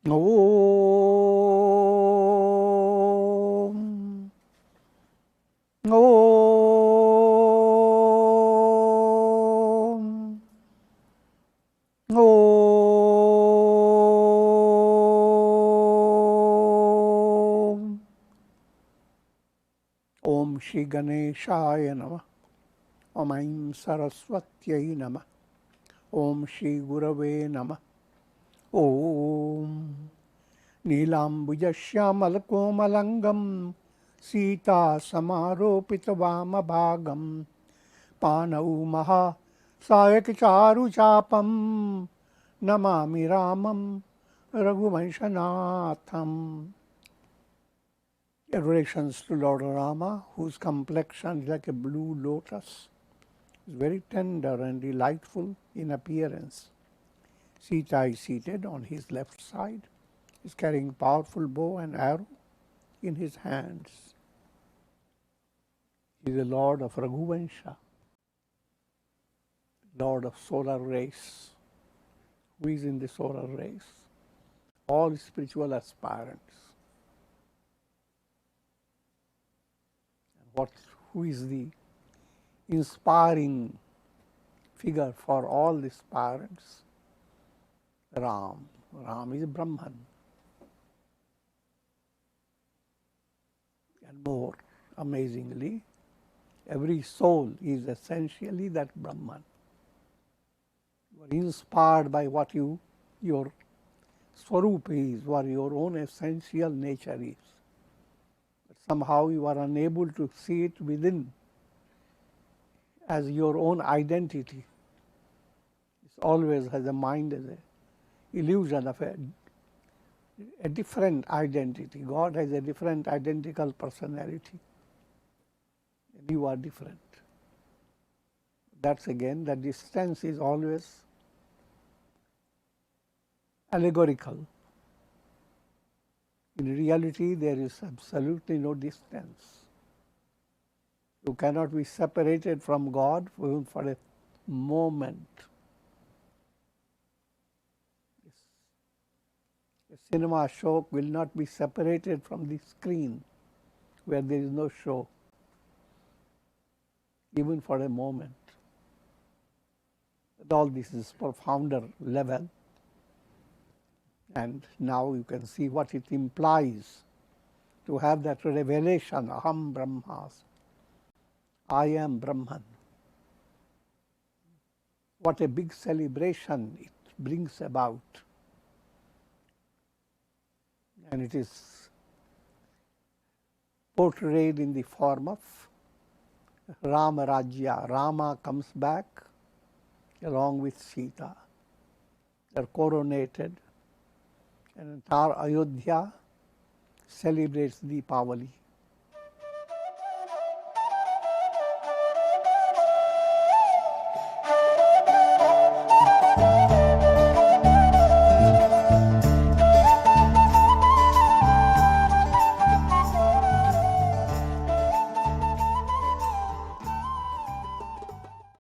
Om. Om. Om. Om Shri Ganeshaya Namah. Om Aim Saraswatyai Namah. Om Shri Gurave Namah. Om Neelambujasyamalkomalangam Sita Samaropita Vamabhagam Panau Maha Sayakicharu Chapam Namami Ramam Raghuvanshanatham. Adorations to Lord Rama, whose complexion is like a blue lotus, is very tender and delightful in appearance. Sita is seated on his left side, is carrying powerful bow and arrow in his hands. He is the Lord of Raghuvansha, Lord of solar race. Who is in the solar race? All spiritual aspirants. Who is the inspiring figure for all the aspirants? Ram. Ram is Brahman. And more amazingly, every soul is essentially that Brahman. You are inspired by what your Swarup is, what your own essential nature is. But somehow you are unable to see it within as your own identity. It always has a mind as an illusion of a different identity. God has a different identical personality. And you are different. That's again, the distance is always allegorical. In reality, there is absolutely no distance. You cannot be separated from God even for a moment. A cinema show will not be separated from the screen where there is no show, even for a moment. But all this is profounder level. And now you can see what it implies to have that revelation, Aham Brahmas, I am Brahman. What a big celebration it brings about. And it is portrayed in the form of Rama Rajya. Rama comes back along with Sita. They are coronated. And entire Ayodhya celebrates Deepavali.